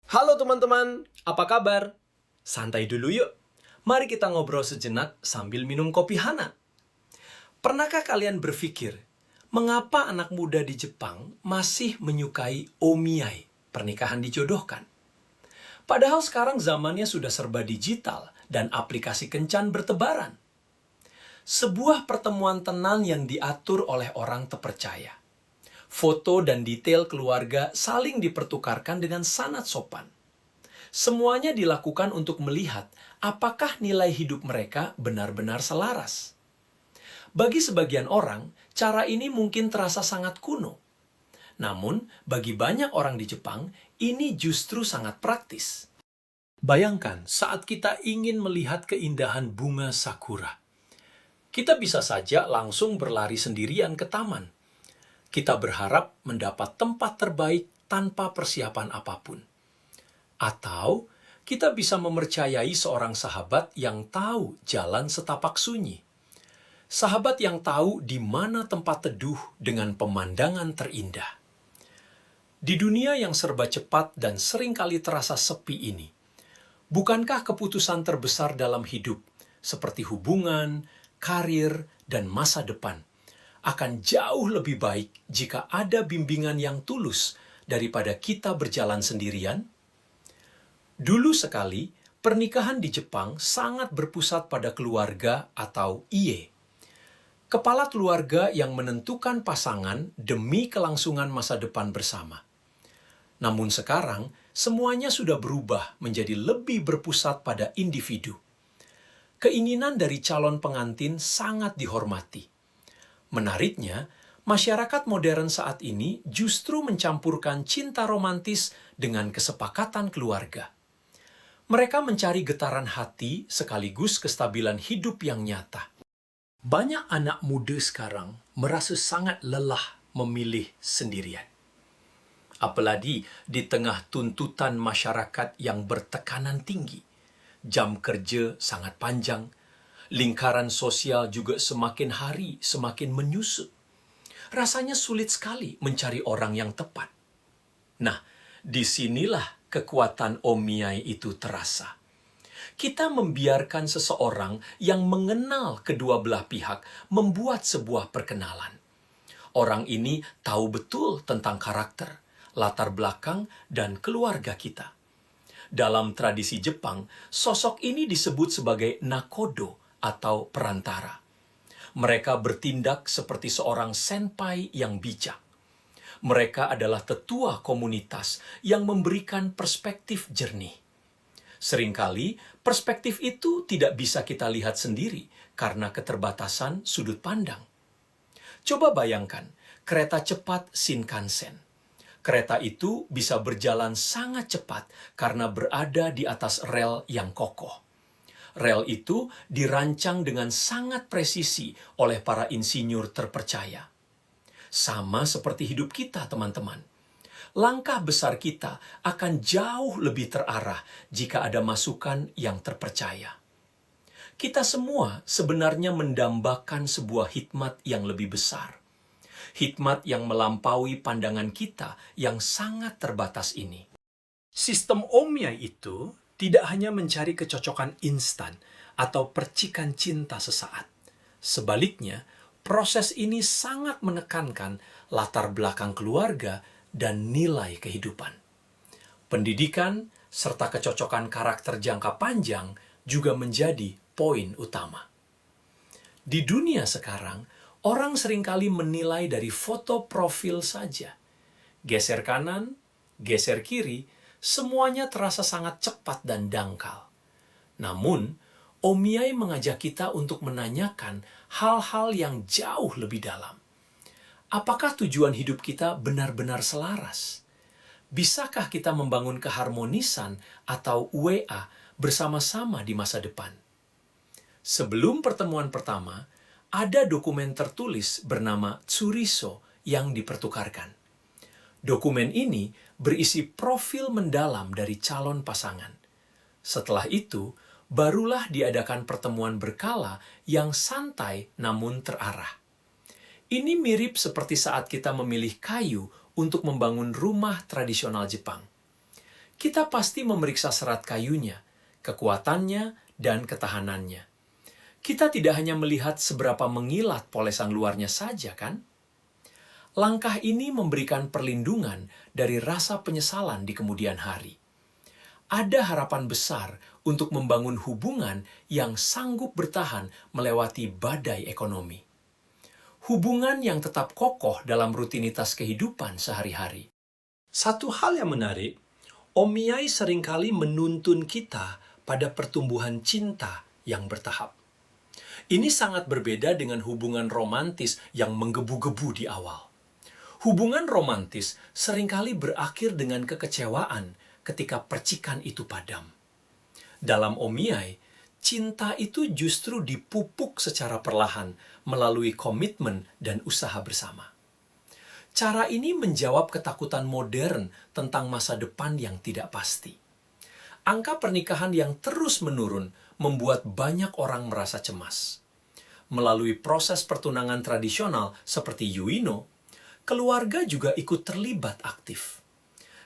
Halo teman-teman, apa kabar? Santai dulu yuk. Mari kita ngobrol sejenak sambil minum kopi hangat. Pernahkah kalian berpikir, mengapa anak muda di Jepang masih menyukai omiai, pernikahan dijodohkan? Padahal sekarang zamannya sudah serba digital dan aplikasi kencan bertebaran. Sebuah pertemuan tenang yang diatur oleh orang terpercaya. Foto dan detail keluarga saling dipertukarkan dengan sangat sopan. Semuanya dilakukan untuk melihat apakah nilai hidup mereka benar-benar selaras. Bagi sebagian orang, cara ini mungkin terasa sangat kuno. Namun, bagi banyak orang di Jepang, ini justru sangat praktis. Bayangkan saat kita ingin melihat keindahan bunga sakura. Kita bisa saja langsung berlari sendirian ke taman. Kita berharap mendapat tempat terbaik tanpa persiapan apapun. Atau kita bisa mempercayai seorang sahabat yang tahu jalan setapak sunyi. Sahabat yang tahu di mana tempat teduh dengan pemandangan terindah. Di dunia yang serba cepat dan seringkali terasa sepi ini, bukankah keputusan terbesar dalam hidup, seperti hubungan, karir, dan masa depan, akan jauh lebih baik jika ada bimbingan yang tulus daripada kita berjalan sendirian? Dulu sekali, pernikahan di Jepang sangat berpusat pada keluarga atau ie. Kepala keluarga yang menentukan pasangan demi kelangsungan masa depan bersama. Namun sekarang, semuanya sudah berubah menjadi lebih berpusat pada individu. Keinginan dari calon pengantin sangat dihormati. Menariknya, masyarakat modern saat ini justru mencampurkan cinta romantis dengan kesepakatan keluarga. Mereka mencari getaran hati sekaligus kestabilan hidup yang nyata. Banyak anak muda sekarang merasa sangat lelah memilih sendirian. Apalagi di tengah tuntutan masyarakat yang bertekanan tinggi. Jam kerja sangat panjang, lingkaran sosial juga semakin hari semakin menyusut. Rasanya sulit sekali mencari orang yang tepat. Nah, disinilah kekuatan omiai itu terasa. Kita membiarkan seseorang yang mengenal kedua belah pihak membuat sebuah perkenalan. Orang ini tahu betul tentang karakter, latar belakang, dan keluarga kita. Dalam tradisi Jepang, sosok ini disebut sebagai nakodo atau perantara. Mereka bertindak seperti seorang senpai yang bijak. Mereka adalah tetua komunitas yang memberikan perspektif jernih. Seringkali, perspektif itu tidak bisa kita lihat sendiri karena keterbatasan sudut pandang. Coba bayangkan, kereta cepat Shinkansen. Kereta itu bisa berjalan sangat cepat karena berada di atas rel yang kokoh. Rel itu dirancang dengan sangat presisi oleh para insinyur terpercaya. Sama seperti hidup kita, teman-teman. Langkah besar kita akan jauh lebih terarah jika ada masukan yang terpercaya. Kita semua sebenarnya mendambakan sebuah hikmat yang lebih besar. Hikmat yang melampaui pandangan kita yang sangat terbatas ini. Sistem omiai itu tidak hanya mencari kecocokan instan atau percikan cinta sesaat. Sebaliknya, proses ini sangat menekankan latar belakang keluarga dan nilai kehidupan. Pendidikan serta kecocokan karakter jangka panjang juga menjadi poin utama. Di dunia sekarang, orang seringkali menilai dari foto profil saja. Geser kanan, geser kiri, semuanya terasa sangat cepat dan dangkal. Namun, omiai mengajak kita untuk menanyakan hal-hal yang jauh lebih dalam. Apakah tujuan hidup kita benar-benar selaras? Bisakah kita membangun keharmonisan atau WA bersama-sama di masa depan? Sebelum pertemuan pertama, ada dokumen tertulis bernama Tsuriso yang dipertukarkan. Dokumen ini berisi profil mendalam dari calon pasangan. Setelah itu, barulah diadakan pertemuan berkala yang santai namun terarah. Ini mirip seperti saat kita memilih kayu untuk membangun rumah tradisional Jepang. kita pasti memeriksa serat kayunya, kekuatannya, dan ketahanannya. Kita tidak hanya melihat seberapa mengilat polesan luarnya saja, kan? Langkah ini memberikan perlindungan dari rasa penyesalan di kemudian hari. Ada harapan besar untuk membangun hubungan yang sanggup bertahan melewati badai ekonomi. Hubungan yang tetap kokoh dalam rutinitas kehidupan sehari-hari. Satu hal yang menarik, Omiyai seringkali menuntun kita pada pertumbuhan cinta yang bertahap. Ini sangat berbeda dengan hubungan romantis yang menggebu-gebu di awal. Hubungan romantis seringkali berakhir dengan kekecewaan ketika percikan itu padam. Dalam Omiyai, cinta itu justru dipupuk secara perlahan melalui komitmen dan usaha bersama. Cara ini menjawab ketakutan modern tentang masa depan yang tidak pasti. Angka pernikahan yang terus menurun membuat banyak orang merasa cemas. Melalui proses pertunangan tradisional seperti Yuino, keluarga juga ikut terlibat aktif.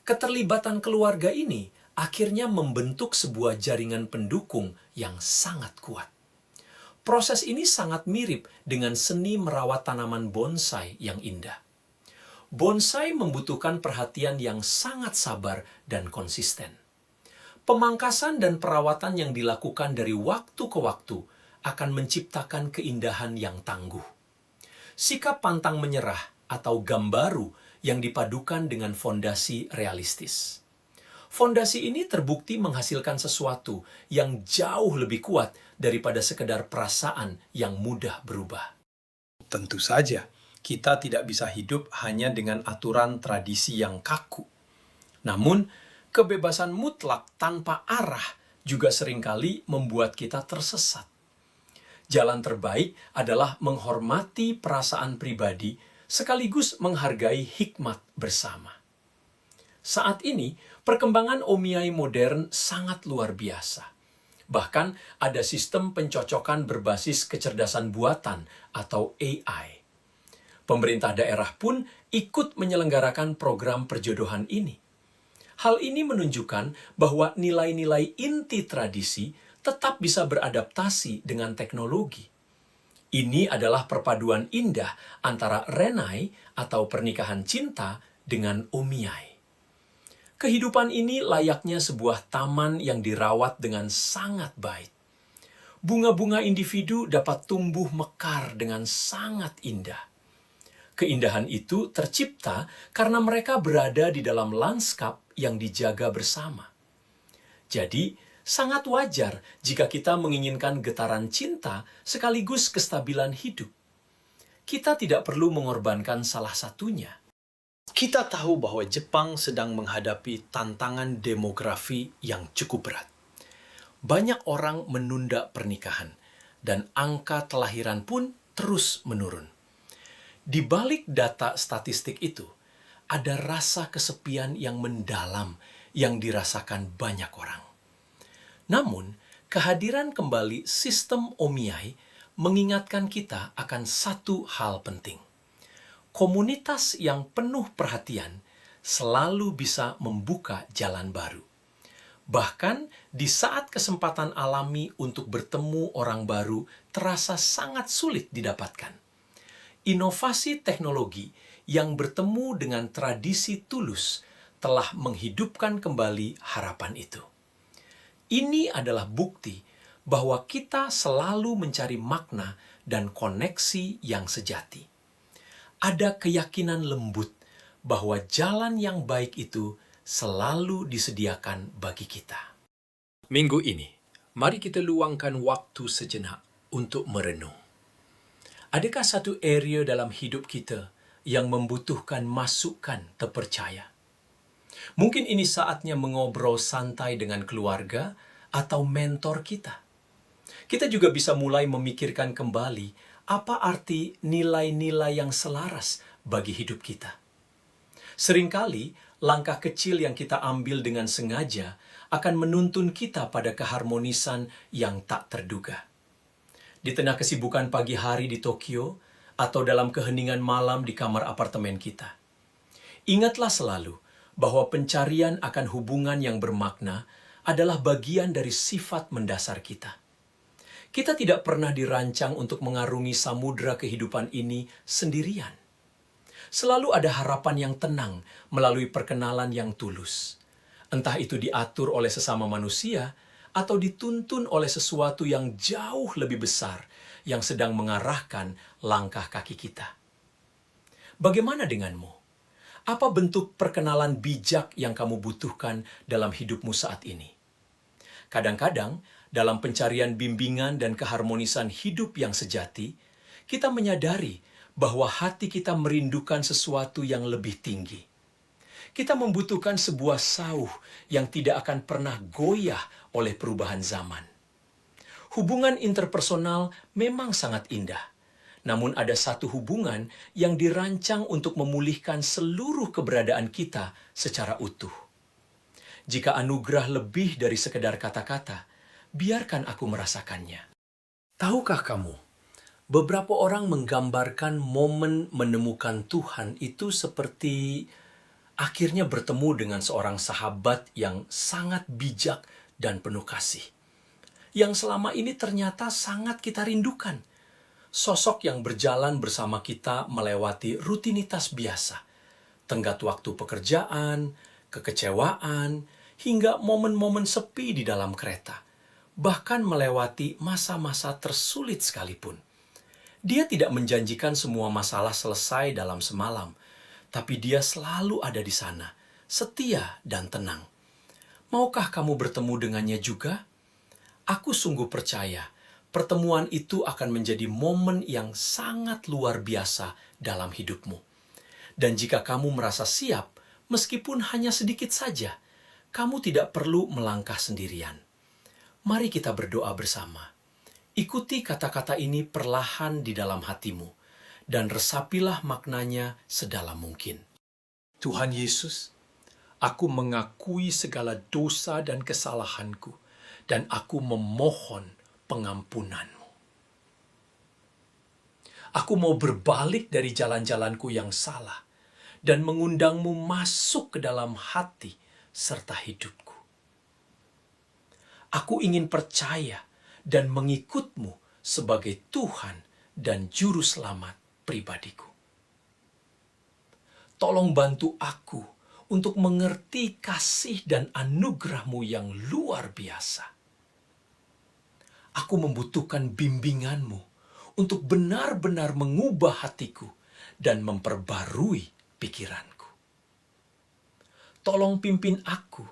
Keterlibatan keluarga ini akhirnya membentuk sebuah jaringan pendukung yang sangat kuat. Proses ini sangat mirip dengan seni merawat tanaman bonsai yang indah. Bonsai membutuhkan perhatian yang sangat sabar dan konsisten. Pemangkasan dan perawatan yang dilakukan dari waktu ke waktu akan menciptakan keindahan yang tangguh. Sikap pantang menyerah atau gambaru yang dipadukan dengan fondasi realistis. Fondasi ini terbukti menghasilkan sesuatu yang jauh lebih kuat daripada sekedar perasaan yang mudah berubah. Tentu saja, kita tidak bisa hidup hanya dengan aturan tradisi yang kaku. Namun, kebebasan mutlak tanpa arah juga seringkali membuat kita tersesat. Jalan terbaik adalah menghormati perasaan pribadi sekaligus menghargai hikmat bersama. Saat ini, perkembangan Omiyai modern sangat luar biasa. Bahkan ada sistem pencocokan berbasis kecerdasan buatan atau AI. Pemerintah daerah pun ikut menyelenggarakan program perjodohan ini. Hal ini menunjukkan bahwa nilai-nilai inti tradisi tetap bisa beradaptasi dengan teknologi. Ini adalah perpaduan indah antara Renai atau pernikahan cinta dengan Omiyai. Kehidupan ini layaknya sebuah taman yang dirawat dengan sangat baik. Bunga-bunga individu dapat tumbuh mekar dengan sangat indah. Keindahan itu tercipta karena mereka berada di dalam lanskap yang dijaga bersama. Jadi, sangat wajar jika kita menginginkan getaran cinta sekaligus kestabilan hidup. Kita tidak perlu mengorbankan salah satunya. Kita tahu bahwa Jepang sedang menghadapi tantangan demografi yang cukup berat. Banyak orang menunda pernikahan, dan angka kelahiran pun terus menurun. Di balik data statistik itu, ada rasa kesepian yang mendalam yang dirasakan banyak orang. Namun, kehadiran kembali sistem Omiyai mengingatkan kita akan satu hal penting. Komunitas yang penuh perhatian selalu bisa membuka jalan baru. Bahkan di saat kesempatan alami untuk bertemu orang baru terasa sangat sulit didapatkan. Inovasi teknologi yang bertemu dengan tradisi tulus telah menghidupkan kembali harapan itu. Ini adalah bukti bahwa kita selalu mencari makna dan koneksi yang sejati. Ada keyakinan lembut bahwa jalan yang baik itu selalu disediakan bagi kita. Minggu ini, mari kita luangkan waktu sejenak untuk merenung. Adakah satu area dalam hidup kita yang membutuhkan masukan terpercaya? Mungkin ini saatnya mengobrol santai dengan keluarga atau mentor kita. Kita juga bisa mulai memikirkan kembali apa arti nilai-nilai yang selaras bagi hidup kita. Seringkali, langkah kecil yang kita ambil dengan sengaja akan menuntun kita pada keharmonisan yang tak terduga. Di tengah kesibukan pagi hari di Tokyo, atau dalam keheningan malam di kamar apartemen kita. Ingatlah selalu bahwa pencarian akan hubungan yang bermakna adalah bagian dari sifat mendasar kita. Kita tidak pernah dirancang untuk mengarungi samudera kehidupan ini sendirian. Selalu ada harapan yang tenang melalui perkenalan yang tulus. Entah itu diatur oleh sesama manusia atau dituntun oleh sesuatu yang jauh lebih besar yang sedang mengarahkan langkah kaki kita. Bagaimana denganmu? Apa bentuk perkenalan bijak yang kamu butuhkan dalam hidupmu saat ini? Kadang-kadang, dalam pencarian bimbingan dan keharmonisan hidup yang sejati, kita menyadari bahwa hati kita merindukan sesuatu yang lebih tinggi. Kita membutuhkan sebuah sauh yang tidak akan pernah goyah oleh perubahan zaman. Hubungan interpersonal memang sangat indah. Namun ada satu hubungan yang dirancang untuk memulihkan seluruh keberadaan kita secara utuh. Jika anugerah lebih dari sekedar kata-kata, biarkan aku merasakannya. Tahukah kamu, beberapa orang menggambarkan momen menemukan Tuhan itu seperti akhirnya bertemu dengan seorang sahabat yang sangat bijak dan penuh kasih, yang selama ini ternyata sangat kita rindukan. Sosok yang berjalan bersama kita melewati rutinitas biasa, tenggat waktu pekerjaan, kekecewaan, hingga momen-momen sepi di dalam kereta, bahkan melewati masa-masa tersulit sekalipun. Dia tidak menjanjikan semua masalah selesai dalam semalam, tapi dia selalu ada di sana, setia dan tenang. Maukah kamu bertemu dengannya juga? Aku sungguh percaya pertemuan itu akan menjadi momen yang sangat luar biasa dalam hidupmu. Dan jika kamu merasa siap, meskipun hanya sedikit saja, kamu tidak perlu melangkah sendirian. Mari kita berdoa bersama. Ikuti kata-kata ini perlahan di dalam hatimu, dan resapilah maknanya sedalam mungkin. Tuhan Yesus, aku mengakui segala dosa dan kesalahanku, dan aku memohon pengampunan-Mu. Aku mau berbalik dari jalan-jalanku yang salah dan mengundang-Mu masuk ke dalam hati serta hidupku. Aku ingin percaya dan mengikut-Mu sebagai Tuhan dan Juru Selamat pribadiku. Tolong bantu aku untuk mengerti kasih dan anugerah-Mu yang luar biasa. Aku membutuhkan bimbingan-Mu untuk benar-benar mengubah hatiku dan memperbarui pikiranku. Tolong pimpin aku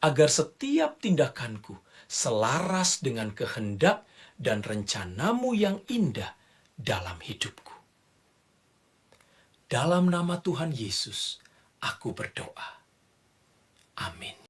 agar setiap tindakanku selaras dengan kehendak dan rencana-Mu yang indah dalam hidupku. Dalam nama Tuhan Yesus, aku berdoa. Amin.